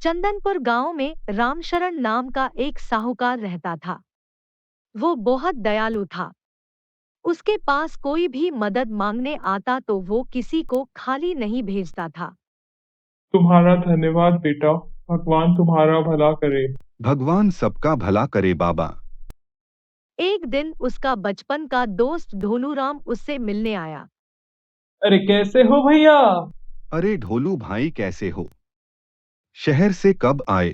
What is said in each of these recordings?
चंदनपुर गांव में रामशरण नाम का एक साहूकार रहता था। वो बहुत दयालु था। उसके पास कोई भी मदद मांगने आता तो वो किसी को खाली नहीं भेजता था। तुम्हारा धन्यवाद बेटा। भगवान तुम्हारा भला करे। भगवान सबका भला करे बाबा। एक दिन उसका बचपन का दोस्त ढोलूराम उससे मिलने आया। अरे कैसे हो भैया? अरे ढोलू भाई कैसे हो? शहर से कब आए?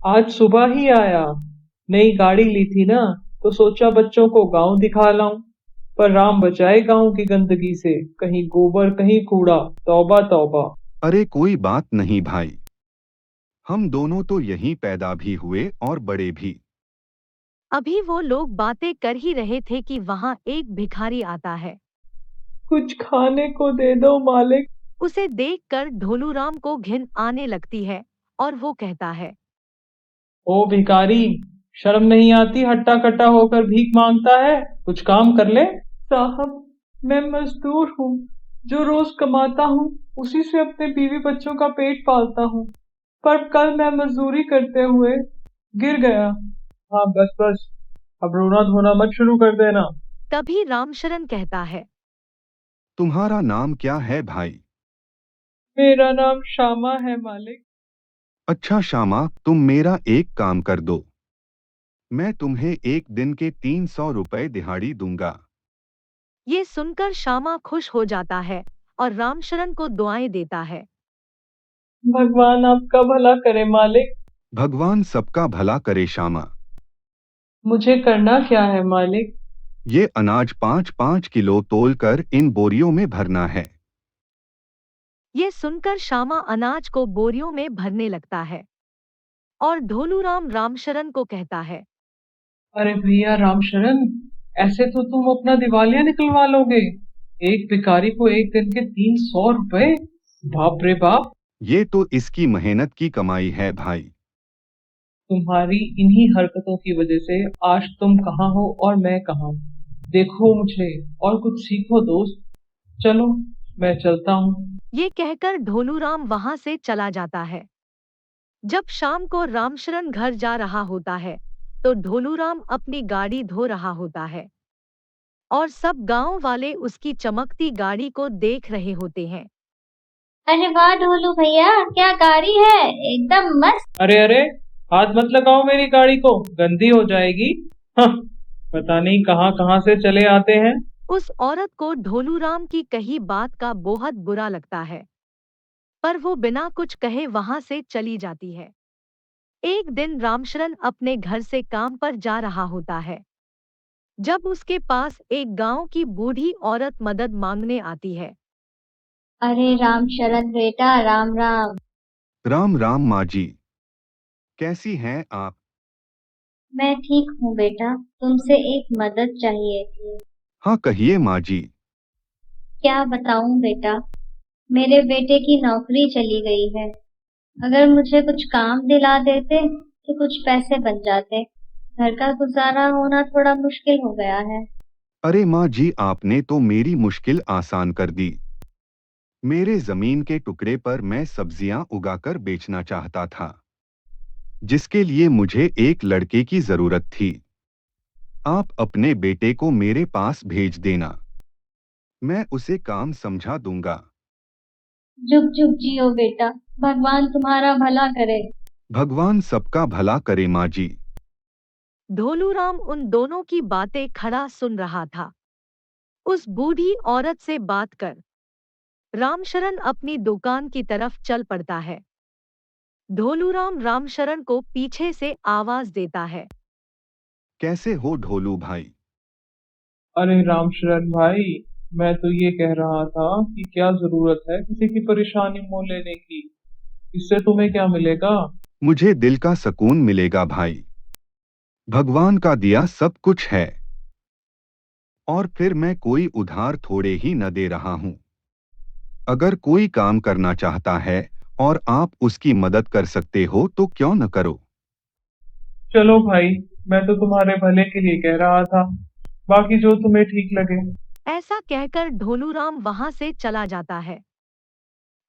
आज सुबह ही आया। नई गाड़ी ली थी ना, तो सोचा बच्चों को गांव दिखा लाऊं। पर राम बचाए गांव की गंदगी से, कहीं गोबर कहीं कूड़ा। तौबा तौबा। अरे कोई बात नहीं भाई, हम दोनों तो यहीं पैदा भी हुए और बड़े भी। अभी वो लोग बातें कर ही रहे थे कि वहां एक भिखारी आता है। कुछ खाने को दे दो मालिक। उसे देखकर ढोलूराम को घिन आने लगती है और वो कहता है, ओ भिखारी, शर्म नहीं आती हट्टा कट्टा होकर भीख मांगता है? कुछ काम कर ले। साहब, मैं मजदूर हूँ, जो रोज कमाता हूँ उसी से अपने बीवी बच्चों का पेट पालता हूँ। पर कल मैं मजदूरी करते हुए गिर गया। हाँ बस बस, अब रोना धोना मत शुरू कर देना। तभी रामशरण कहता है, तुम्हारा नाम क्या है भाई? मेरा नाम श्यामा है मालिक। अच्छा श्यामा, तुम मेरा एक काम कर दो। मैं तुम्हें एक दिन के 300 रुपए दिहाड़ी दूंगा। ये सुनकर श्यामा खुश हो जाता है और रामशरण को दुआएं देता है। भगवान आपका भला करे मालिक। भगवान सबका भला करे श्यामा। मुझे करना क्या है मालिक? ये अनाज 5-5 किलो तोलकर इन बोरियों में भरना है। ये सुनकर श्यामा अनाज को बोरियों में भरने लगता है और ढोलूराम रामशरण को कहता है, अरे भैया रामशरण, ऐसे तो तुम अपना दिवालिया निकलवा लोगे। एक भिखारी को एक दिन के 300 रुपए? बाप रे बाप। ये तो इसकी मेहनत की कमाई है भाई। तुम्हारी इन्हीं हरकतों की वजह से आज तुम कहाँ हो और मैं कहाँ। देखो मुझे और कुछ सीखो दोस्त। चलो, मैं चलता हूँ। ये कहकर ढोलूराम वहां से चला जाता है। जब शाम को रामशरण घर जा रहा होता है तो ढोलूराम अपनी गाड़ी धो रहा होता है और सब गांव वाले उसकी चमकती गाड़ी को देख रहे होते हैं। अरे वाह ढोलू भैया, क्या गाड़ी है, एकदम मस्त। अरे अरे, हाथ मत लगाओ मेरी गाड़ी को, गंदी हो जाएगी। हाँ, पता नहीं कहाँ कहाँ से चले आते हैं। उस औरत को ढोलूराम की कही बात का बहुत बुरा लगता है, पर वो बिना कुछ कहे वहां से चली जाती है। एक दिन रामशरण अपने घर से काम पर जा रहा होता है जब उसके पास एक गांव की बूढ़ी औरत मदद मांगने आती है। अरे राम शरण बेटा, राम राम। राम राम माँ जी, कैसी हैं आप? मैं ठीक हूँ बेटा, तुमसे एक मदद चाहिए थी। हाँ कहिए माँ जी। क्या बताऊँ बेटा, मेरे बेटे की नौकरी चली गई है। अगर मुझे कुछ काम दिला देते तो कुछ पैसे बन जाते। घर का गुजारा होना थोड़ा मुश्किल हो गया है। अरे माँ जी, आपने तो मेरी मुश्किल आसान कर दी। मेरे जमीन के टुकड़े पर मैं सब्जियां उगाकर बेचना चाहता था, जिसके लिए मुझे एक लड़के की जरूरत थी। आप अपने बेटे को मेरे पास भेज देना, मैं उसे काम समझा दूंगा। जुग जुग जियो बेटा, भगवान तुम्हारा भला करे। भगवान सबका भला करे माँ जी। ढोलूराम उन दोनों की बातें खड़ा सुन रहा था। उस बूढ़ी औरत से बात कर रामशरण अपनी दुकान की तरफ चल पड़ता है। ढोलूराम रामशरण को पीछे से आवाज देता है, कैसे हो ढोलू भाई? अरे रामशरण भाई, मैं तो ये कह रहा था कि क्या जरूरत है किसी की परेशानी मोल लेने की। इससे तुम्हें क्या मिलेगा? मुझे दिल का सुकून मिलेगा भाई। भगवान का दिया सब कुछ है, और फिर मैं कोई उधार थोड़े ही न दे रहा हूँ। अगर कोई काम करना चाहता है और आप उसकी मदद कर सकते हो तो क्यों न करो। चलो भाई, मैं तो तुम्हारे भले के लिए कह रहा था, बाकी जो तुम्हें ठीक लगे। ऐसा कहकर ढोलूराम वहां से चला जाता है।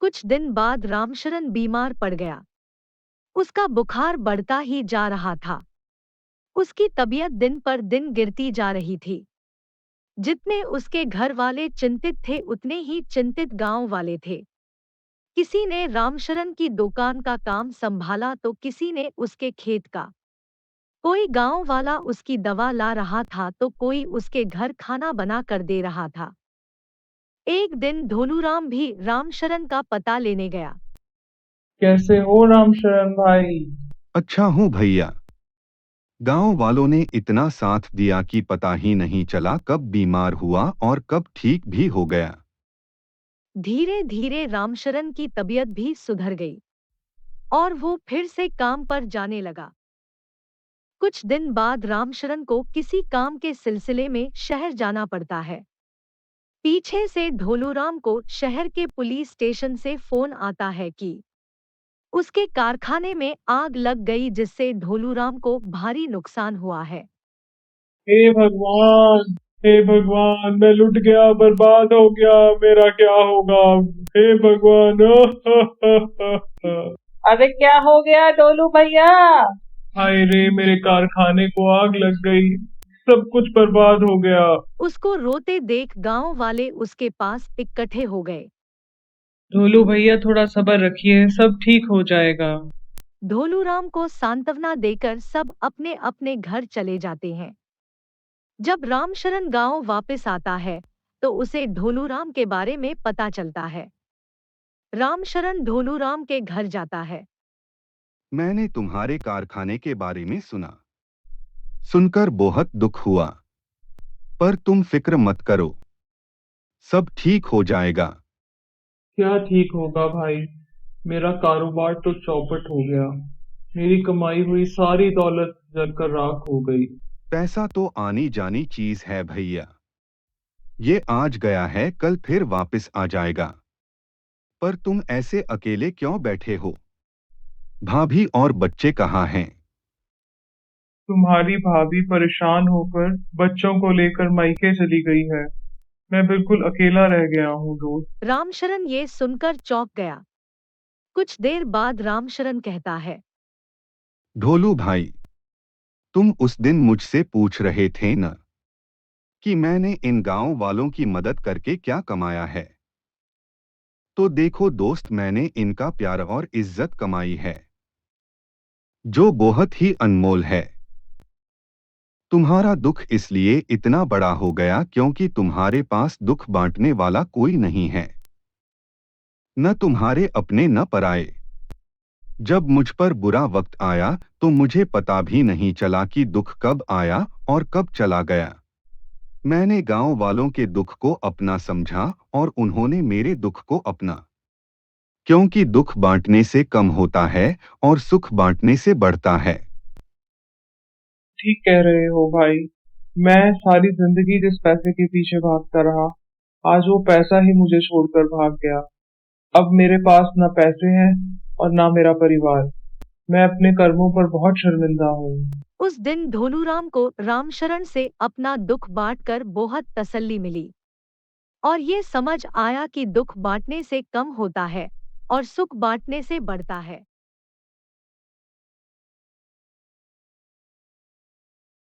कुछ दिन बाद रामशरण बीमार पड़ गया। उसका बुखार बढ़ता ही जा रहा था। उसकी तबीयत दिन पर दिन गिरती जा रही थी। जितने उसके घर वाले चिंतित थे उतने ही चिंतित गांव वाले थे। किसी ने रामशरण की दुकान का काम संभाला तो किसी ने उसके खेत का। कोई गांव वाला उसकी दवा ला रहा था तो कोई उसके घर खाना बना कर दे रहा था। एक दिन धोलूराम भी रामशरण का पता लेने गया। कैसे हो रामशरण भाई? अच्छा हूँ भैया। गांव वालों ने इतना साथ दिया कि पता ही नहीं चला कब बीमार हुआ और कब ठीक भी हो गया। धीरे धीरे रामशरण की तबीयत भी सुधर गई और वो फिर से काम पर जाने लगा। कुछ दिन बाद रामशरण को किसी काम के सिलसिले में शहर जाना पड़ता है। पीछे से ढोलूराम को शहर के पुलिस स्टेशन से फोन आता है कि उसके कारखाने में आग लग गई जिससे ढोलूराम को भारी नुकसान हुआ है। हे भगवान, हे भगवान, मैं लुट गया, बर्बाद हो गया, मेरा क्या होगा? हे भगवान। अरे क्या हो गया डोलू भैया? हाय रे, मेरे कारखाने को आग लग गई, सब कुछ बर्बाद हो गया। उसको रोते देख गांव वाले उसके पास इकट्ठे हो गए। ढोलू भैया थोड़ा सब्र रखिए, सब ठीक हो जाएगा। ढोलूराम को सांत्वना देकर सब अपने अपने घर चले जाते हैं। जब रामशरण गांव वापस आता है तो उसे ढोलूराम के बारे में पता चलता है। रामशरण ढोलूराम के घर जाता है। मैंने तुम्हारे कारखाने के बारे में सुना। सुनकर बहुत दुख हुआ, पर तुम फिक्र मत करो, सब ठीक हो जाएगा। क्या ठीक होगा भाई? मेरा कारोबार तो चौपट हो गया, मेरी कमाई हुई सारी दौलत जलकर राख हो गई। पैसा तो आनी जानी चीज है भैया, ये आज गया है कल फिर वापस आ जाएगा। पर तुम ऐसे अकेले क्यों बैठे हो? भाभी और बच्चे कहाँ हैं? तुम्हारी भाभी परेशान होकर बच्चों को लेकर मायके चली गई है, मैं बिल्कुल अकेला रह गया हूँ दोस्त। रामशरण ये सुनकर चौंक गया। कुछ देर बाद रामशरण कहता है, ढोलू भाई, तुम उस दिन मुझसे पूछ रहे थे न कि मैंने इन गांव वालों की मदद करके क्या कमाया है। तो देखो दोस्त, मैंने इनका प्यार और इज्जत कमाई है, जो बहुत ही अनमोल है। तुम्हारा दुख इसलिए इतना बड़ा हो गया क्योंकि तुम्हारे पास दुख बांटने वाला कोई नहीं है, न तुम्हारे अपने न पराए। जब मुझ पर बुरा वक्त आया तो मुझे पता भी नहीं चला कि दुख कब आया और कब चला गया। मैंने गांव वालों के दुख को अपना समझा और उन्होंने मेरे दुख को अपना, क्योंकि दुख बांटने से कम होता है और सुख बांटने से बढ़ता है। ठीक कह रहे हो भाई, मैं सारी जिंदगी जिस पैसे के पीछे भागता रहा, आज वो पैसा ही मुझे छोड़कर भाग गया। अब मेरे पास ना पैसे हैं और ना मेरा परिवार। मैं अपने कर्मों पर बहुत शर्मिंदा हूँ। उस दिन ढोलूराम को रामशरण से अपना दुख बांटकर बहुत तसल्ली मिली और ये समझ आया कि दुख बांटने से कम होता है और सुख बांटने से बढ़ता है।